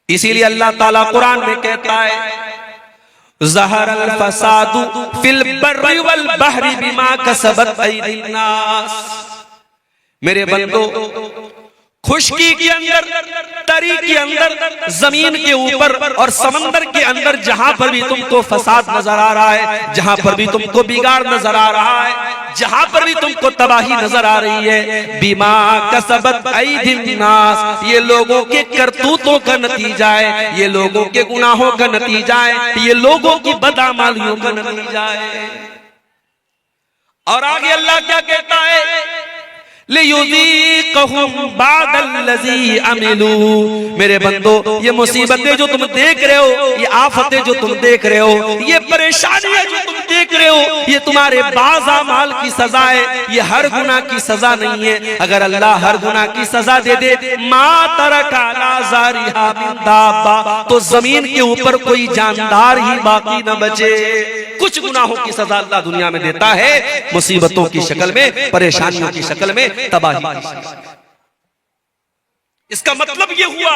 इसीलिए अल्लाह ताला कुरान में कहता है, ज़हरल फसादु फिल बर्रि वल बहरी बिमा कसबत अयदीन नास। मेरे बंदो, खुशकी के अंदर, तरी के अंदर, जमीन के ऊपर और समंदर के अंदर जहां पर भी तुमको फसाद नजर आ रहा है, जहां पर भी तुमको बिगाड़ नजर आ रहा है, जहां पर भी तुमको तबाही नजर आ रही है, बिमा कसबत अयदीन नास, ये लोगों के करतूतों का नतीजा है, ये लोगों के गुनाहों का नतीजा है, ये लोगों की बदअमलियों का नतीजा है। और आगे अल्लाह क्या कहता है, लियुज़ीक़हुम बादल्लज़ी अमिलू। मेरे बंदो, ये मुसीबतें जो तुम देख रहे हो, ये आफतें जो तुम देख रहे हो, ये परेशानियां जो तुम देख रहे हो, ये तुम्हारे बाज़ अमाल की सजा है, ये हर गुनाह की सजा नहीं है। अगर अल्लाह हर गुनाह की सजा दे दे, मा तरका अला ज़ारिहा मिन दाब्बा, तो जमीन के ऊपर कोई जानदार ही बाकी न बचे। कुछ गुनाहों की सजा अल्लाह दुनिया में देता है, मुसीबतों की शक्ल में, परेशानियों की शक्ल में, तबाही की शक्ल में। इसका मतलब यह हुआ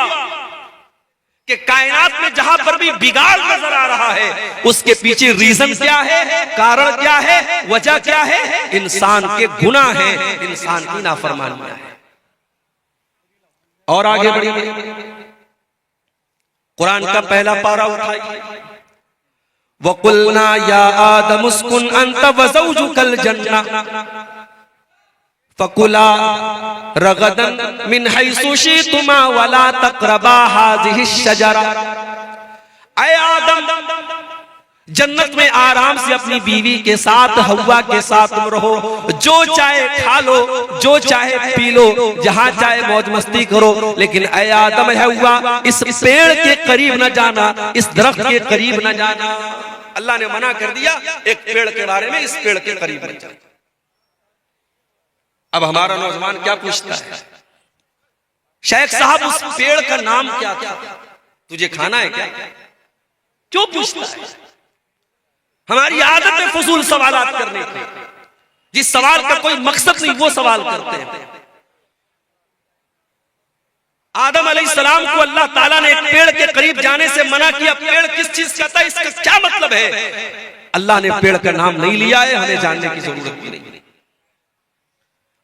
कि कायनात में जहां पर भी बिगाड़ नजर आ रहा है, उसके पीछे रीजन क्या है, कारण क्या है, वजह क्या है? इंसान के गुनाह है, इंसान की नाफरमानियां है। और आगे बढ़िए, कुरान का पहला पारा उठाइए, वकुलना या आदम उस्कुन अंत व ज़ौजुकल जन्नह फकुला रगदन मिन हैसु शि'तुमा वला तक़रबा हाज़िहि शजरा। ऐ आदम, जन्नत में आराम से अपनी बीवी के साथ, हव्वा के साथ तुम रहो, जो चाहे खा लो, जो चाहे पी लो, जहां चाहे मौज मस्ती करो, लेकिन ऐ आदम है हव्वा, इस पेड़ के करीब न जाना, इस दरख्त के करीब न जाना। अल्लाह ने मना कर दिया एक पेड़ के बारे में, इस पेड़ के करीब मत जाना। अब हमारा नौजवान क्या पूछता है, शेख साहब उस पेड़ का नाम क्या था, तुझे खाना है क्या? क्यों पूछता है? हमारी आदत है फजूल सवालात करने की, जिस सवाल का कोई मकसद नहीं वो सवाल करते हैं। आदम अलैहिस्सलाम को अल्लाह ताला ने एक पेड़ के करीब जाने से मना किया। पेड़ किस चीज का था, इसका क्या मतलब है? अल्लाह ने पेड़ का नाम नहीं लिया है, हमें जानने की जरूरत भी नहीं।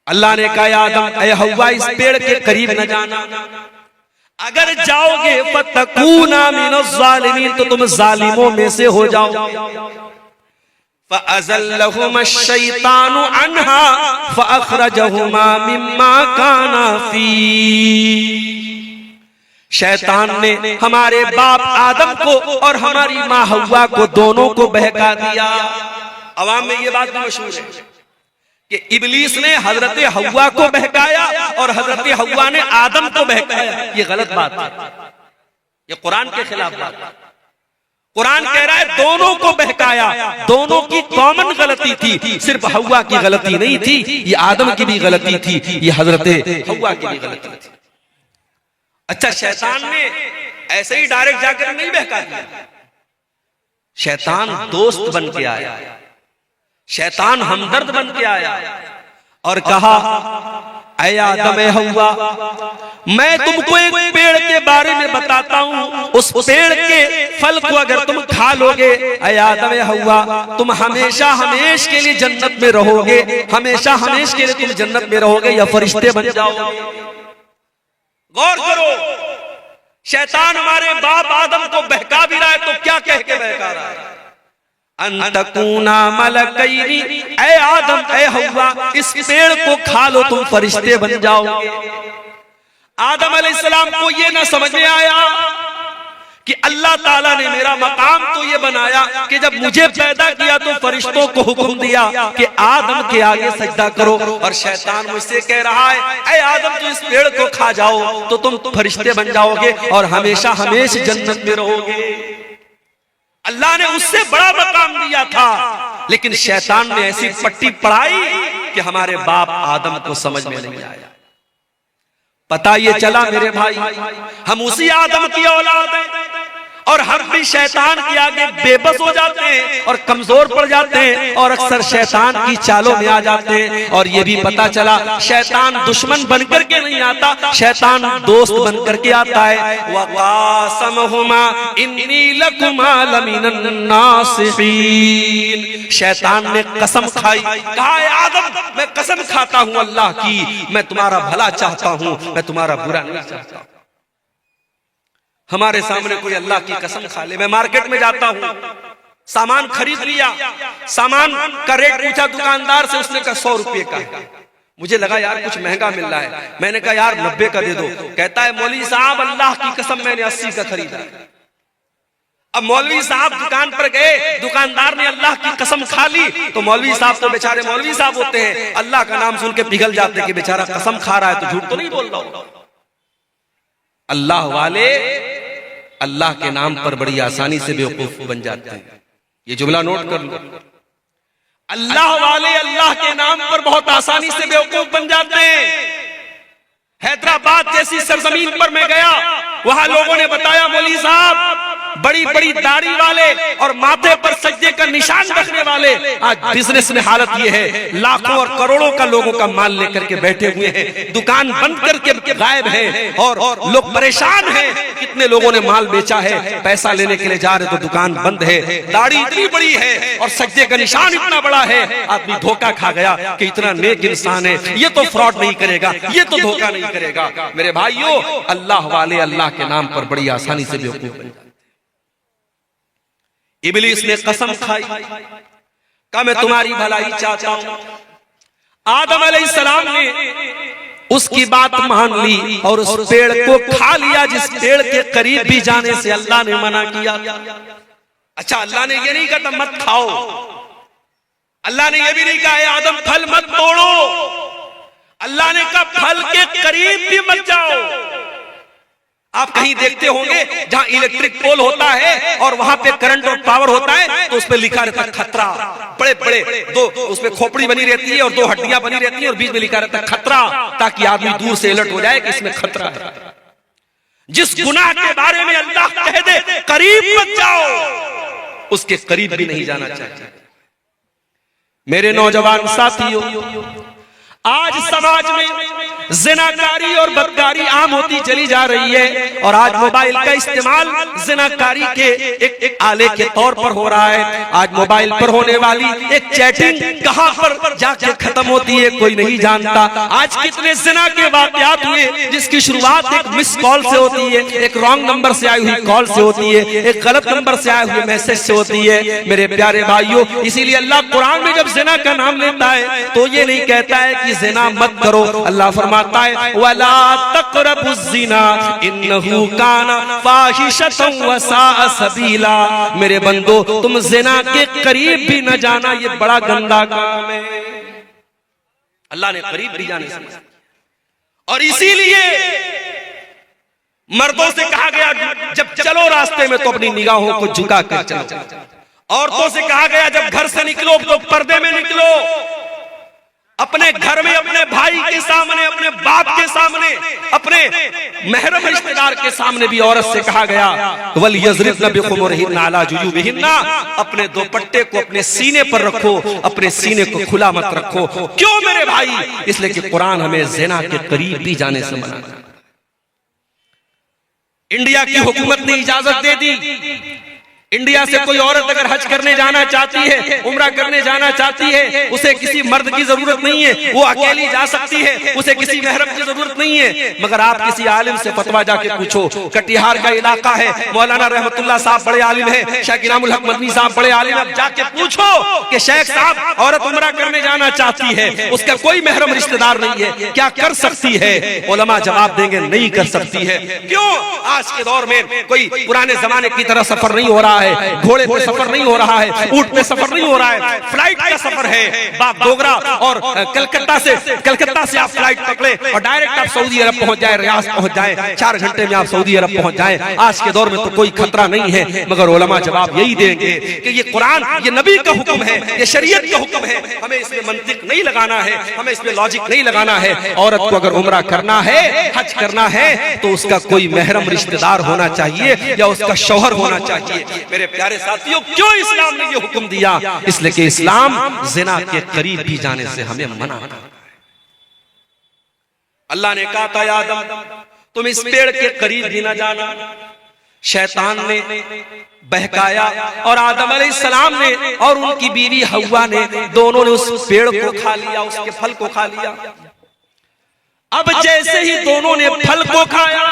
अल्लाह ने कहा आदम ऐ हव्वा, इस पेड़ के करीब न जाना, अगर जाओगे फतकूना मिनज़्ज़ालिमीन, तो तुम जालिमों में से हो जाओ। फ़अज़ल्लहुमा अश-शैतानु अन्हा फ़अख़रजहुमा मिम्मा काना फ़ी। शैतान ने हमारे बाप आदम को और हमारी माँ हव्वा को, दोनों को बहका दिया। अवाम में ये बात मशहूर है कि इब्लीस ने हजरत हव्वा को बहकाया और हजरत हव्वा ने आदम को बहकाया। ये गलत बात है, ये कुरान के खिलाफ बात है। कुरान कह रहा है दोनों को बहकाया, दोनों की कॉमन गलती थी, सिर्फ हव्वा की गलती नहीं थी, ये आदम की भी गलती थी, ये हजरत हव्वा की भी गलती थी। अच्छा, शैतान ने ऐसे ही डायरेक्ट जाकर नहीं बहका दिया, शैतान दोस्त बन के आया, शैतान हमदर्द बन के आया और कहा ऐ आदम ऐ हव्वा, मैं तुमको एक पेड़ के बारे में बताता हूं, उस पेड़ के फल को अगर तुम खा लोगे, ऐ आदम ऐ हव्वा, तुम हमेशा हमेश के लिए जन्नत में रहोगे, हमेशा हमेश के लिए तुम जन्नत में रहोगे या फरिश्ते बन जाओगे। गौर करो, शैतान हमारे बाप आदम को बहका भी रहा है तो क्या कह के बहका रहा है? अंतकूना मलकैनी, ऐ आदम ऐ हव्वा, इस पेड़ को खा लो तुम फरिश्ते बन जाओगे। आदम अलैहिस्सलाम को ये ना समझ में आया कि अल्लाह ताला ने मेरा मकाम तो ये बनाया कि जब मुझे पैदा किया तो फरिश्तों को हुक्म दिया कि आदम के आगे सजदा करो, और शैतान मुझसे कह रहा है ऐ आदम तो इस पेड़ को खा जाओ तो तुम फरिश्ते बन जाओगे और हमेशा हमेशा जन्नत में रहोगे। अल्लाह ने उससे बड़ा मकाम दिया था, लेकिन शैतान ने ऐसी पट्टी पढ़ाई कि हमारे बाप आदम को समझ में नहीं आया। पता ये चला मेरे भाई, हम उसी आदम की औलाद हैं और हम भी शैतान के आगे बेबस हो जाते हैं और कमजोर पड़ जाते हैं और अक्सर शैतान की चालों में आ जाते हैं। और ये भी पता चला शैतान दुश्मन बनकर के नहीं आता, शैतान दोस्त बनकर के आता है। वक़ासमहुमा इन्नी लकुमा लमिनन नासिहीन, शैतान ने कसम खाई, कहा आदम मैं कसम खाता हूं अल्लाह की, मैं तुम्हारा भला चाहता हूं, मैं तुम्हारा बुरा नहीं चाहता। हमारे सामने कोई अल्लाह की कसम खा ले। मैं मार्केट में जाता हूं, सामान खरीद लिया, सामान का रेट पूछा दुकानदार से, उसने कहा 100 रुपए का है। मुझे लगा यार कुछ महंगा मिल रहा है, मैंने कहा यार 90 का दे दो। कहता है मौलवी साहब अल्लाह की कसम मैंने 80 का खरीदा। अब मौलवी साहब दुकान पर गए, दुकानदार ने अल्लाह की कसम खा ली, तो मौलवी साहब तो बेचारे मौलवी साहब होते हैं, अल्लाह का नाम सुन के पिघल जाते कि बेचारा कसम खा रहा है तो झूठ तो नहीं बोल रहा। अल्लाह वाले अल्लाह के नाम पर बड़ी आसानी से बेवकूफ बन जाते हैं। ये जुमला नोट कर लो, अल्लाह वाले अल्लाह के नाम पर बहुत आसानी से बेवकूफ बन जाते हैं। हैदराबाद जैसी सरजमीन पर मैं गया, वहां लोगों ने बताया मौलवी साहब बड़ी बड़ी दाढ़ी वाले और माथे पर सज्जे का निशान रखने वाले आज बिजनेस में हालत ये है, लाखों और करोड़ों का लोगों का माल लेकर के बैठे हुए हैं, दुकान बंद करके गायब है और लोग परेशान हैं। कितने लोगों ने माल बेचा है, पैसा लेने के लिए जा रहे तो दुकान बंद है, दाढ़ी इतनी बड़ी है और सज्जे का निशान इतना बड़ा है। आदमी धोखा खा गया कि इतना नेक इंसान है, ये तो फ्रॉड नहीं करेगा, ये तो धोखा नहीं करेगा। मेरे भाइयों अल्लाह वाले अल्लाह के नाम पर बड़ी आसानी से बेवकूफ बन जाते। इब्लीस ने कसम खाई, कहा मैं तुम्हारी भलाई चाहता हूं। आदम अलैहिस्सलाम ने उसकी बात मान ली और उस पेड़ को खा लिया जिस पेड़ के करीब भी जाने से अल्लाह ने मना किया। अच्छा, अल्लाह ने ये नहीं कहा मत खाओ, अल्लाह ने ये भी नहीं कहा आदम फल मत तोड़ो, अल्लाह ने कहा फल के करीब भी मत जाओ। आप कहीं देखते होंगे जहां इलेक्ट्रिक पोल होता है और वहां पे करंट और पावर होता है तो उस पे लिखा रहता है खतरा, बड़े बड़े दो उसमें खोपड़ी बनी रहती है और 2 हड्डियां बनी रहती है और बीच में लिखा रहता है खतरा, ताकि आदमी दूर से अलर्ट हो जाए कि इसमें खतरा है। जिस गुनाह के बारे में अल्लाह कह दे करीब मत जाओ, उसके करीब भी नहीं जाना चाहिए। मेरे नौजवान साथियों, आज समाज में ज़िनाकारी और बदकारी आम होती चली जा रही है और आज मोबाइल का इस्तेमाल ज़िनाकारी के एक आले के तौर पर हो रहा है। आज मोबाइल पर होने वाली एक चैटिंग कहां पर जाके खत्म होती है कोई नहीं जानता। आज कितने ज़िना के वाक़यात हुए जिसकी शुरुआत एक मिस कॉल से होती है, एक रॉन्ग नंबर से आई हुई कॉल से होती है, एक गलत नंबर से आए हुए मैसेज से होती है। मेरे प्यारे भाइयों, इसीलिए अल्लाह कुरान में जब ज़िना का नाम लेता है तो ये नहीं कहता है कि ज़िना मत करो, अल्लाह फरमाता है वला तक़रबुज़्ज़िना इन्नहु काना फ़ाहिशतन व साअ सबीला। मेरे बंदो तुम ज़िना के करीब भी न जाना, ये बड़ा गंदा काम है। अल्लाह ने करीब भी जाने से, और इसीलिए मर्दों से कहा गया जब चलो रास्ते में तो अपनी निगाहों को झुका कर चलो। औरतों से कहा गया जब घर से निकलो तो पर्दे में निकलो। अपने घर में अपने भाई के सामने, अपने बाप के सामने, अपने महरम रिश्तेदार के सामने भी औरत से कहा गया वल यज़रिबन बिखुमुरिहिन्ना अला जुयूबिहिन्ना, अपने दुपट्टे को अपने सीने पर रखो, अपने सीने को खुला मत रखो। क्यों मेरे भाई? इसलिए कि कुरान हमें ज़िना के करीब भी जाने से मना करता है। इंडिया की हुकूमत ने इजाजत दे दी, इंडिया से कोई औरत अगर हज करने जाना चाहती है, उम्रा करने जाना चाहती है, उसे किसी मर्द की जरूरत नहीं है, वो अकेली जा सकती है, उसे किसी महरम की जरूरत नहीं है। मगर आप किसी आलिम से फतवा जाके पूछो, कटिहार का इलाका है, मौलाना रहमतुल्लाह साहब बड़े आलिम है, शेख इनामुल हक मदनी साहब बड़े आलिम है, जाके पूछो कि शेख साहब औरत उम्रा करने जाना चाहती है, उसका कोई महरम रिश्तेदार नहीं है, क्या कर सकती है? उलमा जवाब देंगे नहीं कर सकती है। क्यों? आज के दौर में कोई पुराने जमाने की तरह सफर नहीं हो रहा रहा है, घोड़े पे सफर नहीं हो रहा है, ऊंट पे सफर नहीं हो रहा है, फ्लाइट का सफर है। बागडोगरा और कलकत्ता से आप फ्लाइट पकड़े और डायरेक्ट आप सऊदी अरब पहुंच जाए, रियाद पहुंच जाए, 4 घंटे में आप सऊदी अरब पहुंच जाए। आज के दौर में तो कोई खतरा नहीं है, मगर उलमा जवाब यही देंगे कि ये कुरान, ये नबी का हुक्म है, ये शरीयत का हुक्म है, हमें इसमें मंतिक नहीं लगाना है, हमें इसमें लॉजिक नहीं लगाना है। औरत को अगर उम्रा करना है, हज करना है, तो उसका कोई महरम रिश्तेदार होना चाहिए या उसका शौहर होना चाहिए। मेरे प्यारे साथियों, क्यों इस्लाम ने ये हुक्म दिया? इसलिए कि इस्लाम जिना के करीब भी जाने से हमें मना करता है। अल्लाह ने कहा था, आदम तुम इस पेड़ के करीब भी ना जाना। शैतान ने बहकाया और आदम अलैहिस्सलाम ने और उनकी बीवी हव्वा ने, दोनों ने उस पेड़ को खा लिया, उसके फल को खा लिया। अब जैसे ही दोनों ने फल को खाया,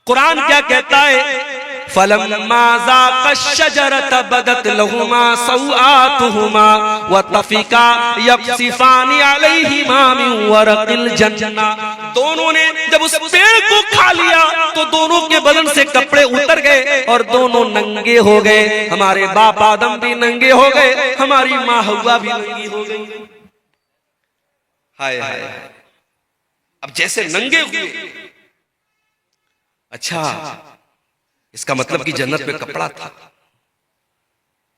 कुरान क्या कहता है? फलम्मा ज़ाक़ा अश-शजरता बदत लहुमा सौआतुहुमा व तफ़िका यक़सिफ़ानी अलैहिमा मिन वरक़िल जन्ना। दोनों ने जब उस पेड़ को खा लिया तो दोनों के बदन से कपड़े उतर गए और दोनों नंगे हो गए। हमारे बाप आदम भी नंगे हो गए, हमारी माँ हव्वा भी नंगी हो गई। हाय हाय, अब जैसे नंगे हुए, अच्छा इसका मतलब कि जन्नत में कपड़ा था,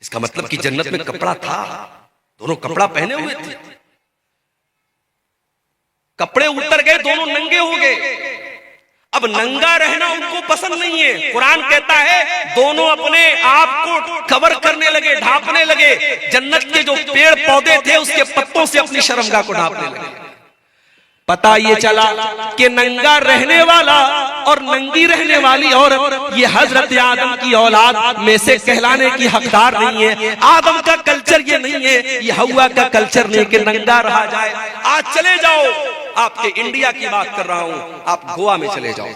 इसका मतलब कि जन्नत में कपड़ा था, दोनों कपड़ा पहने हुए थे, कपड़े उतर गए, दोनों नंगे हो गए। अब नंगा रहना उनको पसंद नहीं है। कुरान कहता है दोनों अपने आप को कवर करने लगे, ढांपने लगे। जन्नत के जो पेड़ पौधे थे उसके पत्तों से अपनी शर्मगाह को ढांपने लगे। पता ये चला कि नंगा रहने वाला और नंगी रहने वाली औरत ये हजरत आदम की औलाद में से कहलाने की हकदार नहीं है। आदम का कल्चर ये नहीं है, ये हव्वा का कल्चर नहीं कि नंगा रहा जाए। आज चले जाओ, आपके इंडिया की बात कर रहा हूं, आप गोवा में चले जाओ,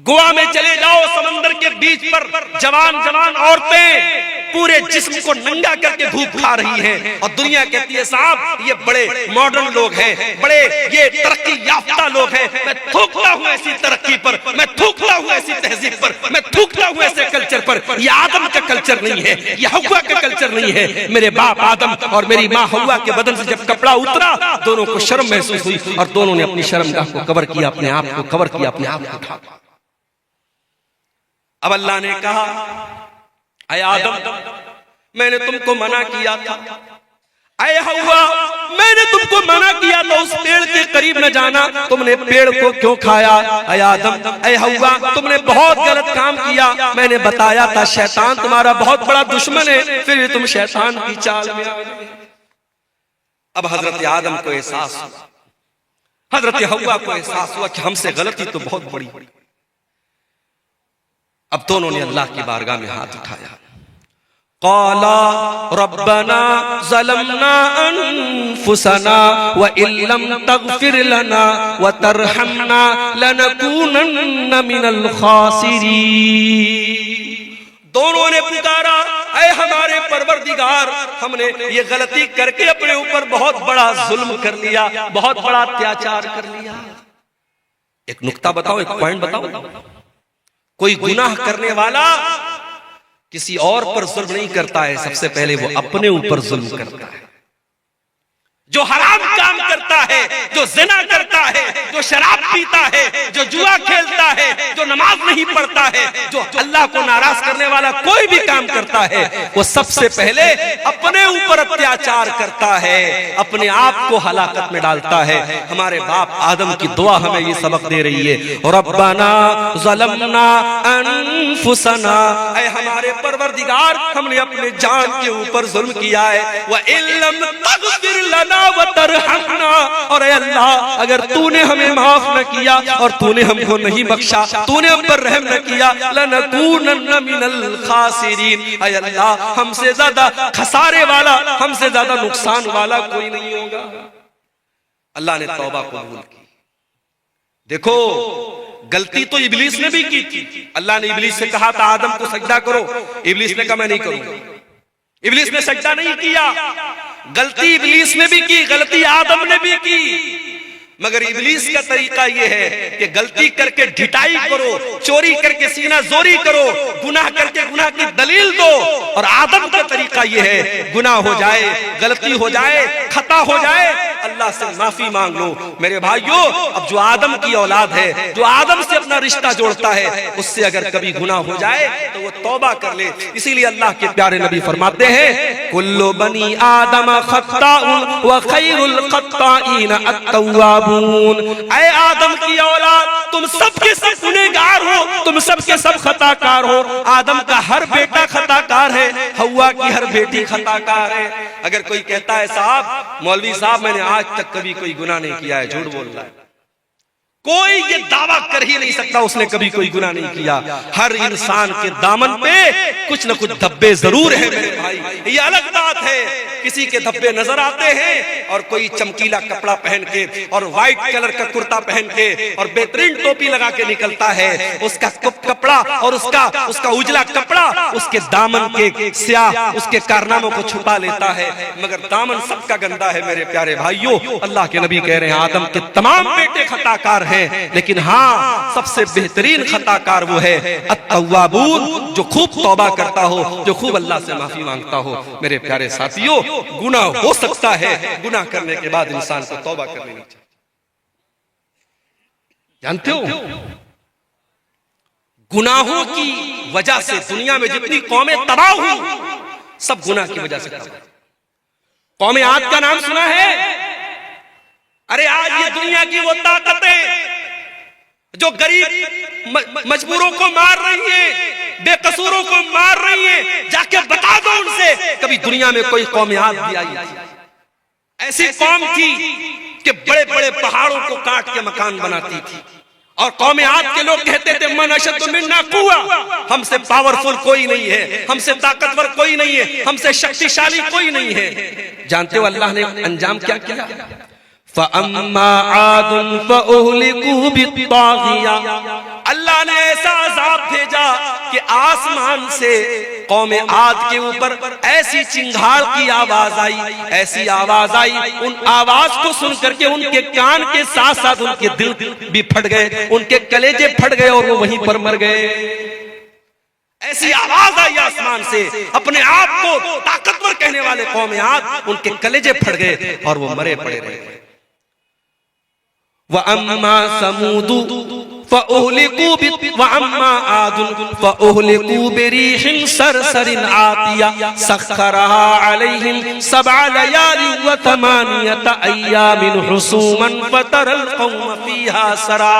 गोवा में चले जाओ, समंदर के बीच पर जवान जवान औरतें पूरे जिस्म को नंगा करके धूप खा रही हैं और दुनिया कहती है साहब ये बड़े मॉडर्न लोग हैं, बड़े ये तरक्की याफ्ता लोग हैं। मैं थूकता हूं ऐसी तरक्की पर, मैं थूकता हूं ऐसी तहजीब पर, मैं थूकता हूं ऐसे कल्चर पर। ये आदम का कल्चर नहीं है, ये हव्वा का कल्चर नहीं है। मेरे बाप आदम और मेरी माँ हव्वा के बदन से जब कपड़ा उतरा, दोनों को शर्म महसूस हुई और दोनों ने अपनी शर्मगाह को कवर किया, अपने आप को कवर किया, अपने आप को ढांका। अब अल्लाह ने कहा, ऐ आदम मैंने तुमको मना किया था, ऐ हव्वा मैंने तुमको मना किया था उस पेड़ के करीब न जाना, तुमने पेड़ को क्यों खाया? ऐ आदम ऐ हव्वा तुमने बहुत गलत काम किया। मैंने बताया था शैतान तुम्हारा बहुत बड़ा दुश्मन है, फिर भी तुम शैतान की चाल में आ गए। अब हजरत आदम को एहसास हुआ, हजरत हव्वा को एहसास हुआ कि हमसे गलती तो बहुत बड़ी। अब दोनों ने अल्लाह की बारगाह में हाथ उठाया। क़ाला रब्बना ज़लमना अनफुसना व इल्लम तग़फिर लना व तरहमना लनकूनन्न मिनल ख़ासिरीन। दोनों ने पुकारा, ऐ हमारे परवरदिगार हमने ये गलती करके अपने ऊपर बहुत बड़ा जुल्म कर लिया, बहुत बड़ा अत्याचार कर लिया। एक नुक्ता बताओ, एक पॉइंट बताओ, कोई गुनाह करने वाला किसी और पर जुल्म नहीं करता है, सबसे पहले वो अपने ऊपर जुल्म करता है। जो हराम काम करता है, जो जिना करता है, जो शराब पीता है, जो जुआ खेलता है, जो नमाज नहीं पढ़ता है, जो अल्लाह को नाराज करने वाला कोई भी काम करता है, वो सबसे पहले अपने ऊपर अत्याचार करता है, अपने आप को हलाकत में डालता है। हमारे बाप आदम की दुआ हमें ये सबक दे रही है, रब्बना ज़लमना अनफुसना, ऐ हमारे परवरदिगार हमने अपने जान के ऊपर जुल्म किया है, व इल्लम तग़फिर लना व तरहमना, और अल्लाह अगर तूने हमें माफ न किया और तूने हमको नहीं बख्शा, तूने हम पर रहम न किया, लनकूनन्न मिनल खासिरीन, ऐ अल्लाह हमसे ज्यादा खसारे वाला, हमसे ज्यादा नुकसान वाला कोई नहीं होगा। अल्लाह ने तौबा कबूल की। देखो गलती तो इब्लीस ने भी की थी। अल्लाह ने इब्लीस से कहा था आदम को सजदा करो, इब्लीस ने कहा मैं नहीं करूंगा, इब्लीस ने सजदा नहीं किया। गलती इब्लीस ने भी की, गलती आदम ने भी की, मगर इब्लीस का तरीका यह है कि गलती करके ढिठाई करो, चोरी करके सीना जोरी करो, गुनाह करके गुनाह की दलील दो। और आदम का तरीका यह है, गुनाह हो जाए, गलती हो जाए, खता हो जाए, अल्लाह से माफी मांग लो। मेरे भाइयों, अब जो आदम की औलाद है, जो आदम से अपना रिश्ता जोड़ता है, उससे अगर कभी गुनाह हो जाए तो वो तौबा कर ले। इसीलिए अल्लाह के प्यारे नबी फरमाते हैं, कुल्लु बनी आदम खत्ताउन व खैरुल खत्ताइन अत-तव्वाबून। ऐ आदम की औलाद, तुम सबके सब गुनहगार हो, तुम सबके सब खताकार हो। आदम का हर बेटा खताकार है, हव्वा की हर बेटी खताकार है। अगर कोई कहता है साहब, मौलवी साहब मैंने आज तक कभी कोई गुनाह नहीं किया है, झूठ बोल रहा है। कोई ये दावा कर ही नहीं सकता उसने कभी कोई गुनाह नहीं किया। हर इंसान के दामन पे कुछ न कुछ धब्बे जरूर है मेरे भाई। ये अलग बात है, किसी के धब्बे नजर आते हैं और कोई चमकीला कपड़ा पहन के और व्हाइट कलर का कुर्ता पहन के और बेहतरीन टोपी लगा के निकलता है, उसका कपड़ा और उसका उजला कपड़ा उसके दामन के स्याह उसके कारनामों को छुपा लेता है। मगर दामन सबका गंदा है मेरे प्यारे भाइयों। अल्लाह के नबी कह रहे हैं, आदम के तमाम बेटे खताकार हैं, लेकिन हाँ, सबसे बेहतरीन खताकार वो है अत-तव्वाबून, जो खूब तौबा करता हो, जो खूब अल्लाह से माफी मांगता हो। मेरे प्यारे साथियों, गुनाह हो सकता है, गुनाह करने के बाद इंसान को तौबा करनी चाहिए। जानते हो, गुनाहों की वजह से दुनिया में जितनी कौमें तबाह हुई, सब गुनाह की वजह से तबाह। कौमें आद का नाम सुना है? अरे आज ये दुनिया की वो ताकतें जो गरीब मजबूरों को मार रही है, बेकसूरों को मार रही है, जाके बता दो उनसे कभी दुनिया में कोई कौम आद भी आई? ऐसी कौम थी कि बड़े बड़े पहाड़ों को काट के मकान बनाती थी, और कौम आद के लोग कहते थे मन अशद्दु मिन्ना कुव्वा, हमसे पावरफुल कोई नहीं है, हमसे ताकतवर कोई नहीं है, हमसे शक्तिशाली कोई नहीं है। जानते हो अल्लाह ने अंजाम क्या किया? फ़अम्मा आदुन फ़उहलिकू बित्ताग़िया। अल्लाह ने ऐसा अज़ाब भेजा कि आसमान से कौम आद के ऊपर ऐसी चिंगाड़ की आवाज आई, ऐसी आवाज आई, उन आवाज को सुन करके उनके कान के साथ साथ उनके दिल भी फट गए, उनके कलेजे फट गए और वो वहीं पर मर गए। ऐसी आवाज आई आसमान से, अपने आप को ताकतवर कहने वाले कौम आद, उनके कलेजे फट गए और वो मरे पड़े रहे। वअम्मा समूदु फ़उहलिकू वअम्मा आदुन फ़उहलिकू बिरीहिन सरसरिन आतिया सख्खरहा अलैहिम सबअ लयालिन व थमानियत अय्यामिन हुसूमन फतरल कौम फीहा सरा।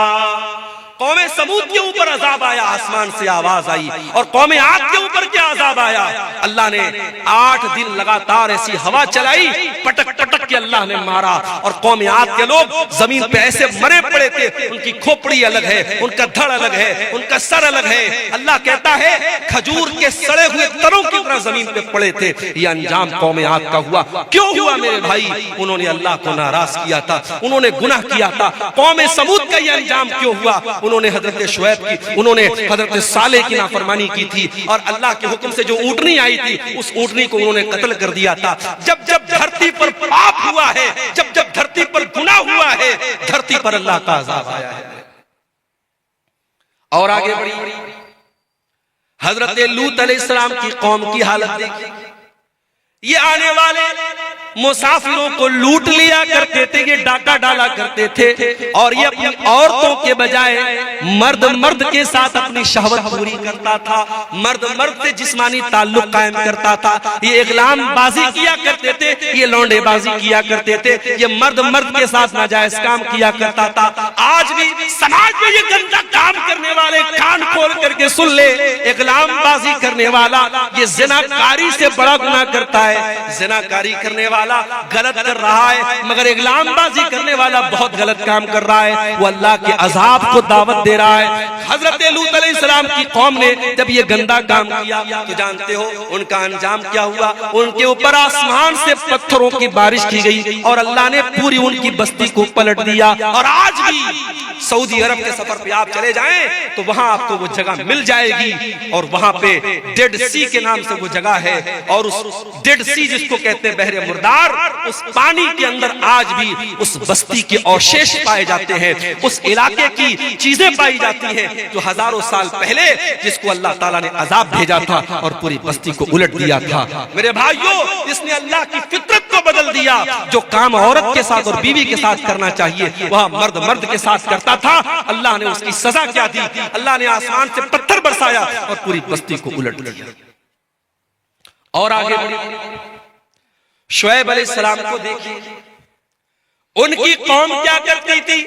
कौमे समूद के ऊपर अजाब आया, आसमान से आवाज आई, और कौमे आद के ऊपर क्या अजाब आया? अल्लाह ने 8 दिन लगातार ऐसी हवा चलाई, पटक पटक के अल्लाह ने मारा, और कौमे आद के लोग जमीन पे ऐसे मरे पड़े थे, उनकी खोपड़ी अलग है, उनका धड़ अलग है, उनका सर अलग है। अल्लाह कहता है खजूर के सड़े हुए तरों की तरह जमीन पे पड़े थे। ये अंजाम कौमे आद का हुआ। क्यों हुआ मेरे भाई? उन्होंने अल्लाह को नाराज किया था, उन्होंने गुनाह किया था। कौमे समूद का ये अंजाम क्यों हुआ? उन्होंने हजरत शुएब की, उन्होंने हजरत सालेह की नाफरमानी की थी, और अल्लाह के हुक्म से जो ऊँटनी आई थी उस ऊँटनी को उन्होंने कत्ल कर दिया था। जब जब धरती पर पाप हुआ है, जब जब धरती पर गुनाह हुआ है, धरती पर अल्लाह का अज़ाब आया है। और आगे बढ़ी, हजरत लूत अलैहिस्सलाम की कौम की हालत देखिए। ये आने वाले मुसाफिरों को लूट लिया करते थे, ये डाका डाला करते थे, और ये अपनी औरतों के बजाय मर्द मर्द के साथ अपनी शहवत पूरी करता था, मर्द मर्द से जिस्मानी ताल्लुक कायम करता था। ये इग़लाम बाजी किया करते थे, ये लौंडे बाजी किया करते थे, ये मर्द मर्द के साथ नाजायज काम किया करता था। आज भी समाज में ये गंदा काम करने वाले कान खोल करके सुन ले, इग़लाम बाजी करने वाला ये ज़िनाकारी से बड़ा गुनाह करता है। ज़िनाकारी करने वाला गलत कर रहा है, मगर इग़लामबाजी करने वाला बहुत गलत काम कर रहा है, वो अल्लाह के अजाब को दावत दे रहा है। हजरत लूत अलैहिस्सलाम की कौम ने जब ये गंदा काम किया तो जानते हो उनका अंजाम क्या हुआ? उनके ऊपर आसमान से पत्थरों की बारिश की गई और अल्लाह ने पूरी उनकी बस्ती को पलट दिया। और आज भी सऊदी अरब के सफर पे आप चले जाएं तो वहां आपको वो जगह मिल जाएगी, और वहां पे डेड सी के नाम से वो जगह है, और उस डेड सी जिसको कहते हैं बहरे मुर्दार, बार उस पानी के अंदर आज भी उस बस्ती के अवशेष पाए जाते हैं, उस इलाके की चीजें पाई जाती हैं जो हजारों साल पहले जिसको अल्लाह ताला ने अजाब भेजा था और पूरी बस्ती को उलट दिया था। मेरे भाइयों, इसने अल्लाह की फितरत को बदल दिया। जो काम औरत के साथ और बीवी के साथ करना चाहिए वह मर्द मर्द के साथ करता था। अल्लाह ने उसकी सजा क्या दी? अल्लाह ने आसमान से पत्थर बरसाया और पूरी बस्ती को उलट दिया। और आगे शुएब अलैहिस्सलाम को देखिए, उनकी कौम क्या करती थी?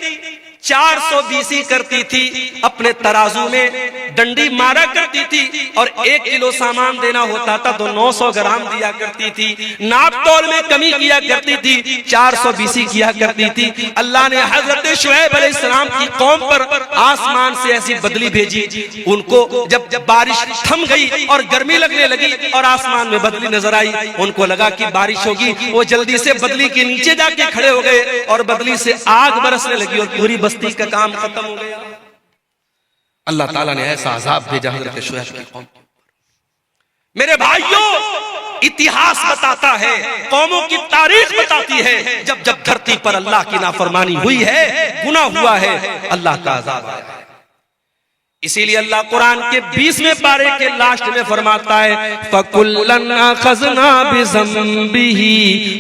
400 BC करती थी, अपने तराजू में डंडी मारा करती थी और 1 किलो सामान देना होता था तो 900 ग्राम दिया करती थी। नाप तोल में कमी किया करती थी, 400 BC किया करती थी। अल्लाह ने हजरत शुएब अलैहिस्सलाम की कौम पर आसमान से ऐसी बदली भेजी, उनको जब बारिश थम गई और गर्मी लगने लगी और आसमान में बदली नजर आई, उनको लगा कि बारिश होगी। वो जल्दी से बदली के नीचे जाके खड़े हो गए और बदली से आग बरसने लगी और पूरी बस्ती का काम खत्म हो गया। अल्लाह ताला ने ऐसा अजाब भेजा हजरत शुएब की कौम पर। मेरे भाइयों, इतिहास बताता है, कौमों की तारीख बताती है, जब जब धरती पर अल्लाह की नाफरमानी हुई है, गुनाह हुआ है, अल्लाह का अजाब आया है। इसीलिए अल्लाह कुरान के 20वें पारे के लास्ट में फरमाता है, फकुल्लन अखज़ना बिज़ंबिही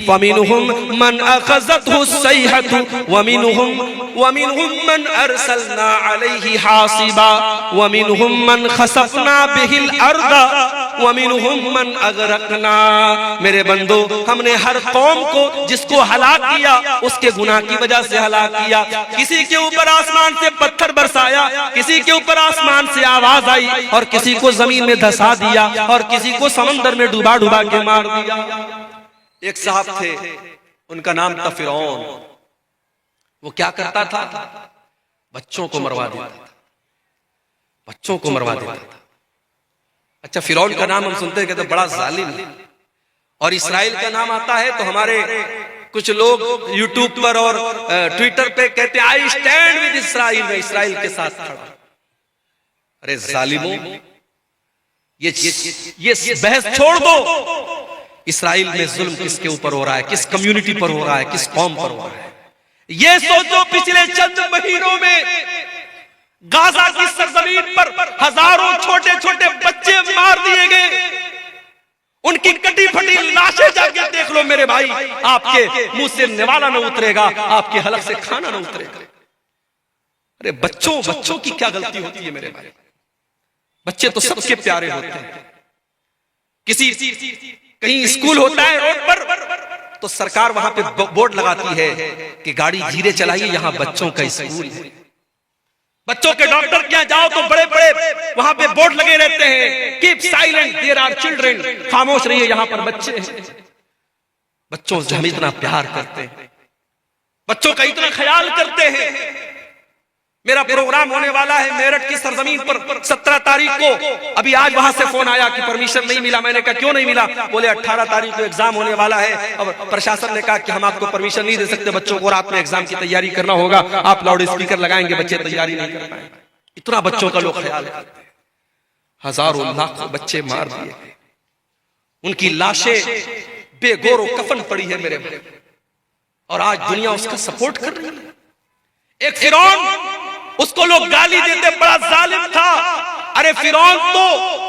फमिनहुम मन अखज़तहु सैहतु वमिनहुम मन अरसलना अलैहि हासिबा वमिनहुम मन खसफना बिहिल अर्दा वमिनहुम मन अगरकना। मेरे बंदो, हमने हर कौम को जिसको हलाक किया उसके गुनाह की वजह से हलाक किया। किसी के ऊपर आसमान से पत्थर बरसाया, किसी के ऊपर आसमान से आवाज आई और किसी को जमीन में धंसा दिया और किसी को समंदर में डुबा डुबा के मार दिया। एक साहब थे, उनका नाम था फिरौन। वो क्या करता था? बच्चों को मरवा देता था, बच्चों को मरवा देता था। अच्छा, फिरौन का नाम हम सुनते हैं, कहते बड़ा जालिम। और इस्राइल का नाम आता है तो हमारे कुछ लोग यूट्यूब पर और ट्विटर पे कहते हैं आई स्टैंड विद इस्राइल, मैं इस्राइल के साथ खड़ा। अरे जालिमों, ये बहस छोड़ दो। इस्राइल में जुल्म किसके ऊपर हो रहा है? किस कम्युनिटी पर हो रहा है? किस कौम पर हो रहा है? ये सोचो, पिछले चंद महीनों में गाजा की सरजमीन पर हजारों छोटे छोटे बच्चे मार दिए गए। उनकी कटी फटी लाशें जाके देख लो मेरे भाई, आपके मुंह से निवाला न उतरेगा, आपके हलक से खाना न उतरेगा। अरे बच्चों की क्या गलती होती है मेरे भाई? बच्चे तो सबके प्यारे होते हैं। किसी कहीं स्कूल होता है रोड पर तो सरकार वहां पे बोर्ड लगाती है कि गाड़ी धीरे चलाइए, यहां बच्चों का स्कूल है। बच्चों के डॉक्टर के यहाँ जाओ तो बड़े बड़े वहां पे बोर्ड लगे रहते हैं, keep silent there are children, खामोश रहिए, यहां पर बच्चे हैं। बच्चों से हम इतना प्यार करते हैं, बच्चों का इतना ख्याल करते हैं। मेरा प्रोग्राम होने वाला है मेरठ की सरजमीन पर 17 तारीख को। अभी आज वहां से फोन आया कि परमिशन नहीं मिला। मैंने कहा क्यों नहीं मिला? बोले 18 तारीख को एग्जाम होने वाला है और प्रशासन ने कहा कि हम आपको परमिशन नहीं दे सकते, बच्चों को रात में एग्जाम की तैयारी करना होगा, आप लाउड स्पीकर लगाएंगे, बच्चे तैयारी नहीं कर पाएंगे। इतना बच्चों का लोग ख्याल करते हैं। हजारों लाखों बच्चे मार दिए, उनकी लाशें बेगौर कफन पड़ी है मेरे भाई, और आज दुनिया उसका सपोर्ट कर रही है। एक फिरौन, उसको लोग गाली देते बड़ा जालिम था। अरे फिरौन तो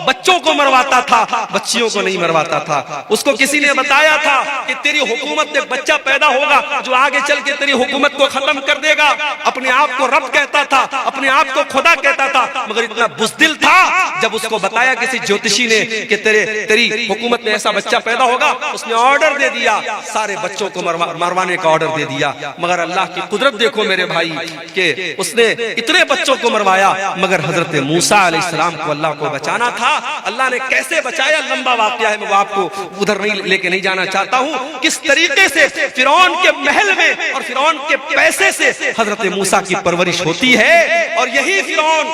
बच्चों को मरवाता था, बच्चियों को नहीं मरवाता था। उसको किसी ने बताया था कि तेरी हुकूमत में बच्चा पैदा होगा जो आगे चल के तेरी हुकूमत को खत्म कर देगा। अपने आप को रब कहता था, अपने आप को खुदा कहता था, मगर इतना बुज़दिल था, जब उसको बताया किसी ज्योतिषी ने कि तेरी हुकूमत में ऐसा बच्चा पैदा होगा, उसने ऑर्डर दे दिया, सारे बच्चों को मरवाने का ऑर्डर दे दिया। मगर अल्लाह की कुदरत देखो मेरे भाई कि उसने इतने बच्चों को मरवाया, मगर हजरत मूसा अलैहिस्सलाम को अल्लाह को बचाना था। अल्लाह ने कैसे बचाया, लंबा वाकया है, मैं वो आपको उधर नहीं लेके नहीं जाना चाहता हूं। किस तरीके से फिरौन के महल में और फिरौन के पैसे से हजरत मूसा की परवरिश होती है। और यही फिरौन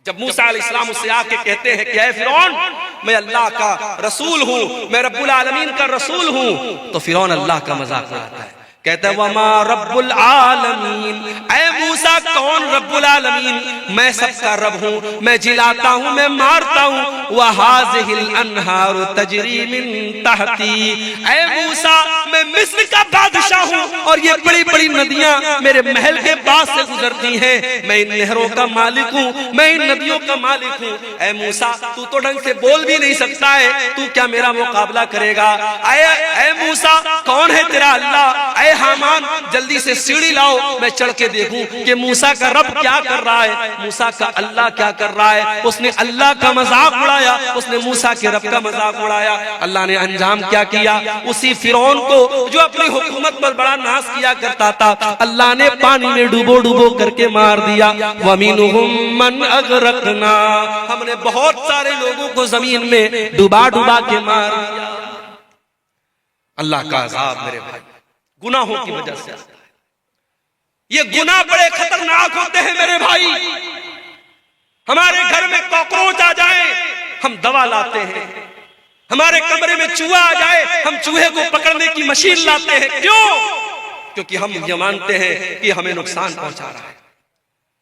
जब मूसा अलैहिस्सलाम उससे आके कहते हैं कि ऐ फिरौन, मैं अल्लाह का रसूल हूं, मैं रब्बुल आलमीन का रसूल हूं, तो फिरौन अल्लाह का मजाक उड़ाता है, कहता है वमा रब्बुल आलमीन, ऐ मूसा कौन रब्बुल आलमीन? मैं सबका रब हूँ, मैं जिलाता हूँ, मैं मारता हूँ। वहाज़िहिल अन्हारु तजरी मिन तहती, ऐ मूसा मैं मिस्र का बादशाह हूँ और ये बड़ी बड़ी नदियां मेरे महल के पास से गुजरती हैं। मैं इन नहरों का मालिक हूँ, मैं इन नदियों का मालिक हूँ। ऐ मूसा, तू तो ढंग से बोल भी नहीं सकता है, तू क्या मेरा मुकाबला करेगा? ऐ मूसा, कौन है तेरा अल्लाह? ऐ हामान, जल्दी से सीढ़ी लाओ, मैं चढ़ के देखूं कि मूसा का रब क्या कर रहा है, मूसा का अल्लाह क्या कर रहा है। उसने अल्लाह का मजाक उड़ाया, उसने मूसा के रब का मजाक उड़ाया। अल्लाह ने अंजाम क्या किया? उसी फिरौन को जो अपनी हुकूमत पर बड़ा नाश किया करता था, अल्लाह ने पानी में डुबो डुबो करके मार दिया। वमिनहुम मन अगरकना, हमने बहुत सारे लोगों को जमीन में डुबा डुबा के मार दिया। अल्लाह का अज़ाब मेरे भाई गुनाहों की वजह से। ये गुनाह बड़े खतरनाक होते हैं मेरे भाई। हमारे घर में कॉकरोच आ जाए, हम दवा लाते हैं। हमारे कमरे में चूहा आ जाए, हम चूहे को पकड़ने की मशीन लाते हैं। क्यों? क्योंकि हम ये मानते हैं कि हमें नुकसान पहुंचा रहा है।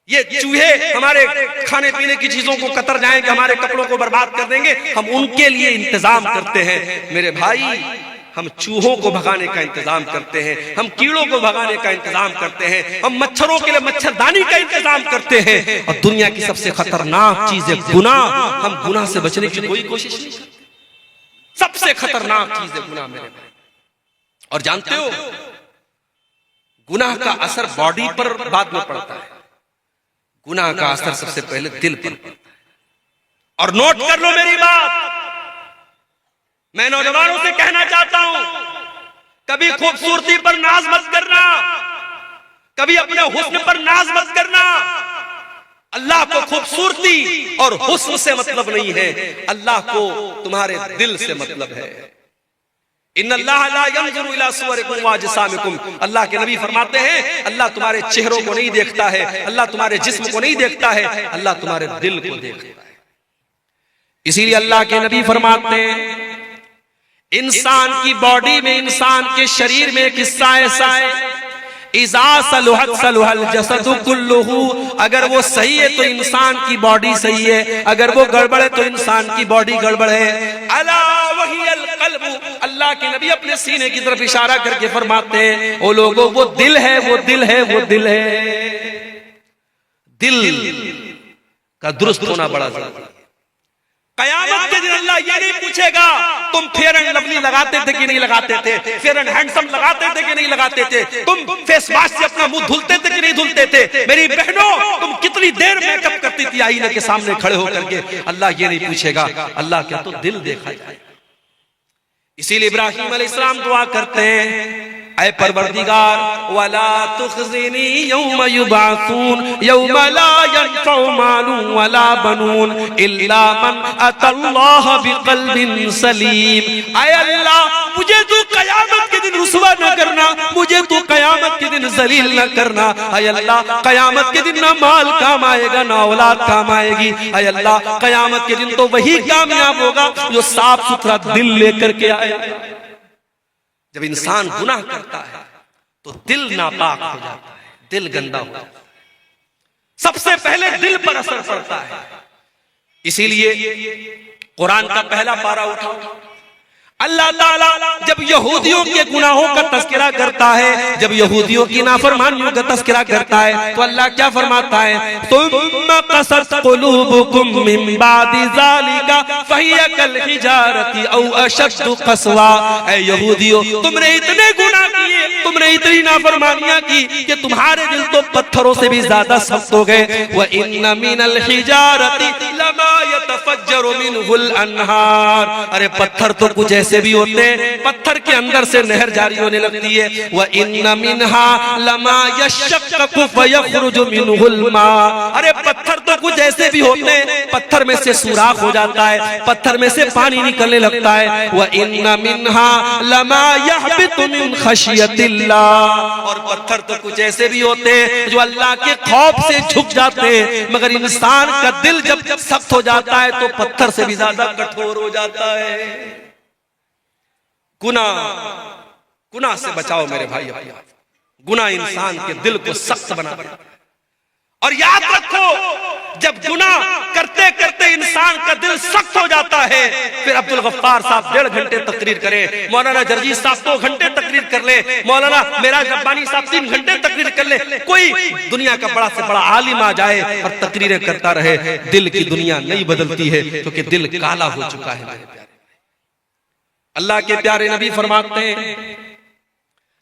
ये चूहे हमारे खाने पीने की चीजों को कतर जाएंगे, हमारे कपड़ों को बर्बाद कर देंगे, हम उनके लिए इंतजाम करते हैं। मेरे भाई, हम चूहों को भगाने का इंतजाम करते हैं, हम कीड़ों को भगाने का इंतजाम करते हैं, हम मच्छरों के लिए मच्छरदानी का इंतजाम करते हैं। और दुनिया की सबसे खतरनाक चीज है गुनाह। हम गुनाह से बचने की कोई कोशिश नहीं करते। सबसे खतरनाक चीज है गुनाह मेरे भाई। और जानते हो, गुनाह का असर बॉडी पर बाद में पड़ता है, गुनाह का असर सबसे पहले दिल पर पड़ता है। और नोट कर लो मेरी बात, मैं नौजवानों से कहना चाहता हूं, कभी खूबसूरती पर नाज मत करना, कभी अपने हुस्न पर नाज मत करना। अल्लाह को खूबसूरती और हुस्न से मतलब नहीं है, अल्लाह को तुम्हारे दिल से मतलब है। इन्नल्लाह ला यंजुरु इला सुवरिकुम व अजसामिकुम, अल्लाह के नबी फरमाते हैं, अल्लाह तुम्हारे चेहरों को नहीं देखता है, अल्लाह तुम्हारे जिस्म को नहीं देखता है, अल्लाह तुम्हारे दिल को देखता है। इसीलिए अल्लाह के नबी फरमाते हैं, इंसान की बॉडी में, इंसान के शरीर में एक हिस्सा ऐसा है, इज़ा सलुहत सलुहल जसदु कुल्लुहु, अगर वो सही है तो इंसान की बॉडी सही है, अगर वो गड़बड़ है तो इंसान की बॉडी गड़बड़ है। अला वहियल क़ल्बु, अल्लाह के नबी अपने सीने की तरफ इशारा करके फरमाते हैं, ओ लोगों, वो दिल है, वो दिल है, वो दिल है। दिल का दुरुस्त होना बड़ा जरूरी है। कयामत के दिन अल्लाह ये नहीं पूछेगा तुम फेयर एंड लवली लगाते थे कि नहीं लगाते थे, फेयर एंड हैंडसम लगाते थे कि नहीं लगाते थे, तुम फेस वॉश से अपना मुंह धुलते थे कि नहीं धुलते थे, मेरी बहनों तुम कितनी देर मेकअप करती थी आईने के सामने खड़े होकर के। अल्लाह ये नहीं पूछेगा, अल्लाह क्या तो दिल देखा जाए। इसीलिए इब्राहिम अलैहिस्सलाम दुआ करते हैं, ऐ परवरदिगार, वला तुखज़िनी यौम युबअसून यौम ला यनफ़उ मालुन वला बनून इल्ला मन अतल्लाह बिक़ल्बिन सलीम। ऐ अल्लाह, मुझे तू कयामत के दिन रुसवा न करना, मुझे तू कयामत के दिन जलील न करना। ऐ अल्लाह, कयामत के दिन ना माल काम आएगा, ना औलाद काम आएगी। ऐ अल्लाह, कयामत के दिन तो वही कामयाब होगा जो साफ सुथरा दिल लेकर के आएगा। जब इंसान गुनाह करता है तो दिल नापाक हो जाता है, दिल गंदा हो जाता है, सबसे पहले दिल पर असर पड़ता है। इसीलिए कुरान का पहला पारा उठाओ, अल्लाह ताला जब यहूदियों के गुनाहों का तस्करा करता है, जब यहूदियों की नाफरमानियों का तस्करा करता है, तो अल्लाह क्या फरमाता है, तुम्मा क़सत क़ुलूबुकुम मिन बादि ज़ालिका फ़हिय कल हिजारति औ अशद्दु क़स्वा। ऐ यहूदियों, तुमने इतने गुनाह किए, तुमने इतनी नाफरमानियां की कि तुम्हारे दिल तो पत्थरों से भी ज्यादा सख्त हो गए। व इन्ना मिनल हिजारति लमा यतफज्जरु मिनहुल अनहार, अरे पत्थर तो कुछ ऐसे भी होते हैं, पत्थर के अंदर से नहर जारी होने लगती है। व इन्ना मिनहा लमा यशक्ककु फयखरुजु मिनहुल मा, अरे पत्थर तो कुछ ऐसे भी होते हैं, पत्थर में से सुराख हो जाता है, पत्थर में से पानी निकलने लगता है। व इन्ना मिनहा लमा यहबितु मिन खशियतिल्लाह, और पत्थर तो कुछ ऐसे भी होते हैं जो अल्लाह के खौफ से झुक जाते हैं, मगर इंसान का दिल जब सख्त हो जाता है तो पत्थर से भी ज्यादा कठोर हो जाता है। गुनाह से बचाओ मेरे भाई, गुनाह इंसान के दिल को सख्त बना देता है। और याद रखो, जब गुनाह करते करते इंसान का दिल सख्त हो जाता है, फिर अब अब्दुल गफ्फार साहब 1.5 घंटे तकरीर करें, मौलाना जर्जीस साहब 2 घंटे तकरीर कर ले, मौलाना मेराज रब्बानी साहब 3 घंटे तकरीर कर ले, कोई दुनिया का बड़ा से बड़ा आलिम आ जाए और तकरीरें करता रहे, दिल की दुनिया नहीं बदलती है, क्योंकि दिल काला हो चुका है। मेरे प्यारे अल्लाह के प्यारे नबी फरमाते हैं,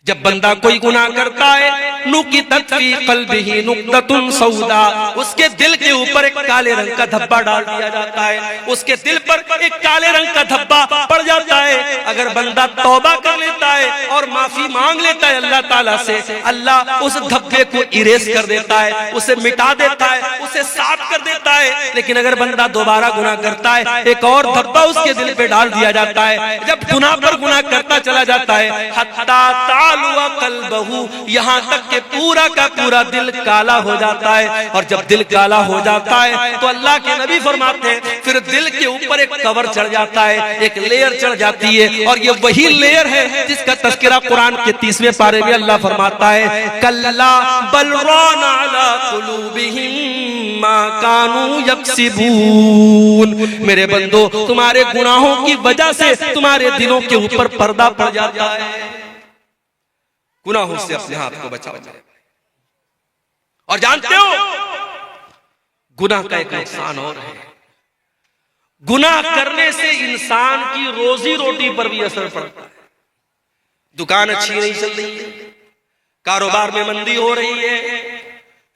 जब बंदा कोई गुनाह करता है, नुकितत फी क़ल्बिही नुक्ततुन सौदा, उसके दिल के ऊपर एक काले रंग का धब्बा डाल दिया जाता है, उसके दिल पर एक काले रंग का धब्बा पड़ जाता है। अगर बंदा तौबा कर लेता है और माफी मांग लेता है अल्लाह ताला से, अल्लाह उस धब्बे को इरेज कर देता है, उसे मिटा देता है, उसे साफ कर देता है। लेकिन अगर बंदा दोबारा गुनाह करता है, एक और धब्बा उसके दिल पे डाल दिया जाता है। जब गुनाह पर गुनाह करता चला जाता है, हत्ता तालुआ कल्बहू, यहाँ तक के पूरा का पूरा दिल काला हो जाता है। और जब दिल काला हो जाता है तो अल्लाह के नबी फरमाते हैं, फिर दिल के ऊपर एक कवर चढ़ जाता है, एक लेयर चढ़ जाती है, और ये वही लेयर है जिसका तज़किरा कुरान के 30वें पारे में अल्लाह फरमाता है, कल्ला बल राना अला कुलूबिहिम मा कानू यक्सिबून। मेरे बंदो, तुम्हारे गुनाहों की वजह से तुम्हारे दिलों के ऊपर पर्दा पड़ जाता है। गुनाहों से अपने हाथ को बचाओ। और जानते हो, गुनाह का एक नुकसान और है, गुनाह करने से इंसान की रोजी रोटी पर भी असर पड़ता है। दुकान अच्छी नहीं चल रही है, कारोबार में मंदी हो रही है,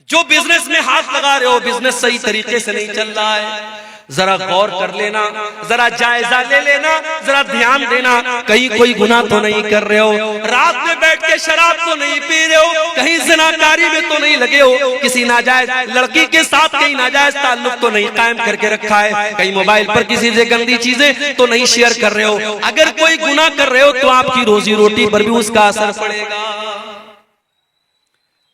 जो बिजनेस में हाथ लगा रहे हो बिजनेस सही तरीके से नहीं चल रहा है, जरा गौर कर लेना, जरा जायजा ले लेना, जरा ध्यान देना, कहीं कोई गुनाह तो नहीं कर रहे हो, रात में बैठ के शराब तो नहीं पी रहे हो, कहीं ज़िनाकारी में तो नहीं लगे हो, किसी नाजायज लड़की के साथ कहीं नाजायज ताल्लुक तो नहीं कायम करके रखा है, कहीं मोबाइल पर किसी से गंदी चीजें तो नहीं शेयर कर रहे हो। अगर कोई गुनाह कर रहे हो तो आपकी रोजी रोटी पर भी उसका असर पड़ेगा।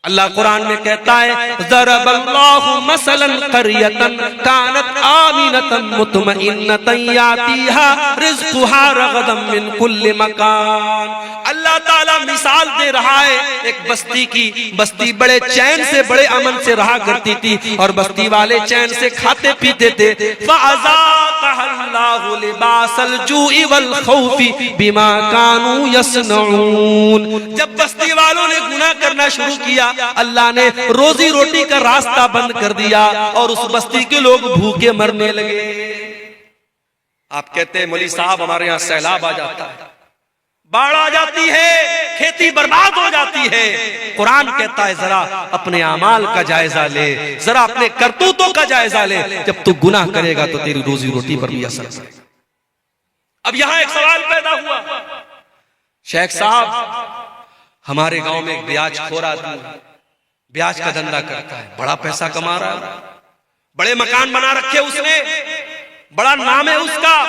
अल्लाह कुरान में कहता है, ज़रबल्लाहु मसलन क़रियतन कानत आमिनतन मुतमइन्नतन यातीहा रिज़्क़ुहा रग़दन मिन कुल्लि मकान। अल्लाह ताला मिसाल दे रहा है एक बस्ती की। बस्ती बड़े चैन से, बड़े अमन से रहा करती थी, और बस्ती वाले चैन से खाते पीते थे। फ़अज़ाक़हल्लाहु लिबासल जूइ वल खौफ़ि बिमा कानू यस्नऊन। जब बस्ती वालों ने गुनाह करना शुरू किया, अल्लाह ने रोजी रोटी का रास्ता बंद कर दिया और उस बस्ती के लोग भूखे मरने लगे। आप कहते हैं मौलवी साहब हमारे यहाँ सैलाब आ जाता है, बाढ़ आ जाती है, खेती बर्बाद हो जाती है। कुरान कहता है जरा अपने अमाल का जायजा ले, जरा अपने करतूतों का जायजा ले। जब तू गुनाह करेगा तो तेरी रोजी रोटी पर भी असर पड़ेगा। अब यहाँ एक सवाल पैदा हुआ, शेख साहब हमारे गांव में एक ब्याज खोर आदमी ब्याज का धंधा करता है, बड़ा पैसा कमा रहा है, बड़े मकान बना रखे उसने, बड़ा नाम है उसका,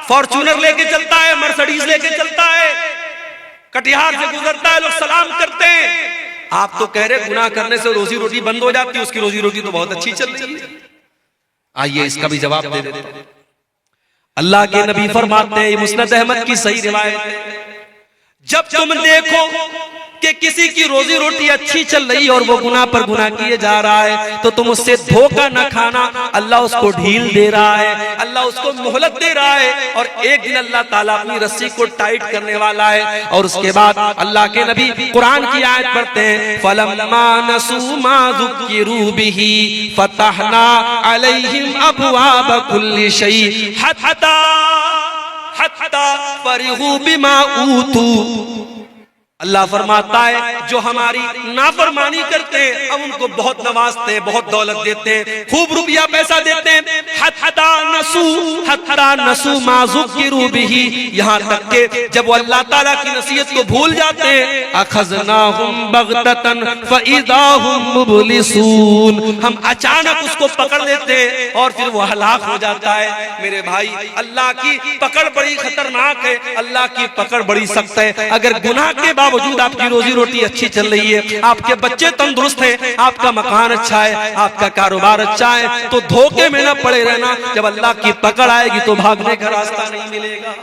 फॉर्च्यूनर लेके चलता है, मर्सिडीज लेके चलता है, कटिहार से गुजरता है, लोग सलाम करते हैं। आप तो कह रहे गुनाह करने से रोजी रोटी बंद हो जाती है, उसकी रोजी रोटी तो बहुत अच्छी चल रही है। आइए इसका भी जवाब दे देते हैं। अल्लाह के नबी फरमाते हैं, मुस्नद अहमद की सही रिवायत है, जब तुम देखो कि किसी की रोजी रोटी अच्छी चल रही है और वो गुनाह पर गुनाह किए जा रहा है, तो तुम उससे धोखा न खाना। अल्लाह उसको ढील दे रहा है, अल्लाह उसको मोहलत दे रहा है, और एक दिन अल्लाह ताला अपनी रस्सी को टाइट करने वाला है। और उसके बाद अल्लाह के नबी कुरान की आयत पढ़ते हैं, फलम्मा नसू मा ज़ुक्किरू बिही फतहना अलैहिम अबवाब कुल्लि शै हत्ता फरिहू बिमा ऊतू। अल्लाह फरमाता है जो हमारी नाफरमानी करते हैं हम उनको बहुत नवाजते हैं, बहुत दौलत देते हैं, खूब रुपया पैसा देते हैं। हत्ता नसू मा ज़ुक्किरू बिही, यहाँ तक के जब वो अल्लाह ताला की नसीहत को भूल जाते हैं, अखज़नाहुम बग़ततन फ़इज़ा हुम मुब्लिसून, हम अचानक उसको पकड़ लेते हैं और फिर वो हलाक हो जाता है। मेरे भाई, अल्लाह की पकड़ बड़ी खतरनाक है, अल्लाह की पकड़ बड़ी सख्त है। अगर गुनाह के बावजूद आपकी रोजी रोटी अच्छी चल रही है, आपके बच्चे तंदुरुस्त हैं, आपका मकान अच्छा है, आपका कारोबार अच्छा है, तो धोखे में न पड़े रहना। जब अल्लाह की पकड़ आएगी तो भागने का रास्ता नहीं मिलेगा।